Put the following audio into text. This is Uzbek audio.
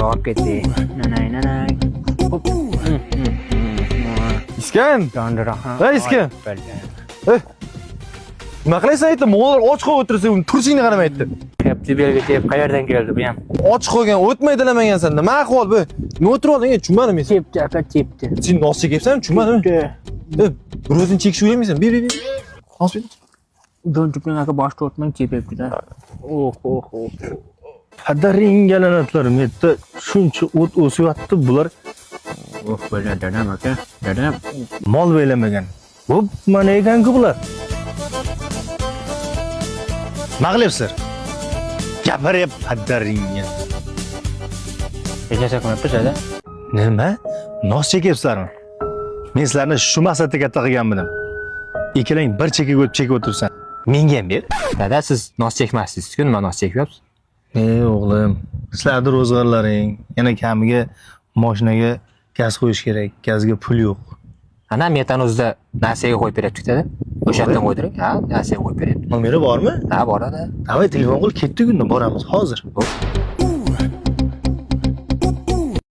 Rahat ketdi. Nanay. Hop. Iskan. Yondiroq. Ha, iskan. Nima qilaysan aytdi, mo'g'ullar och qo'yib o'tirsa, uni tursingni qaramaydi. Kepti belga tep qayerdan keldi bu ham? Och qo'ygan, o'tmaydilamangansan. Nima ahvol bu? Nima o'tirib olding? Tushunmadim men. Tepdi, aka tepdi. Sen nos chekibsan, tushunmadim. Bir o'zing chekishni o'ylamaysan. Ber. Hozir. Donchukning aka boshda o'tmang tepibdi-da. Oh. Padaring galanatlarim yerda shuncha o't o'syapti bular Oh, böyle dadam aka. Dadam. mol beylamagan. Hop, mana ekan-ku bular. Mag'libsir. Gapiryap padaringga. Hech qilmabdi sada. Nima? Nos chekibsizlarmi? Men sizlarni shu maqsadda katta qilganmidim. Ikkalang bir chekib o'tirsan. Menga ham ber. Dada siz nos chekmassiz-ku, nima nos chekyapsiz? Ey o'g'lim, sizlarning ro'zg'orlaring yana kamiga mashinaga gaz qo'yish kerak. Gazga pul yo'q. Ana metan o'zida nasiyaga qo'yib beryapti-da. O'sha yerdan qo'ydiring. Ha, nasiyaga qo'yib beryapti. Nomeri bormi? Ha, boradi. Davay telefon qil, ketdik unda boramiz hozir. Hop.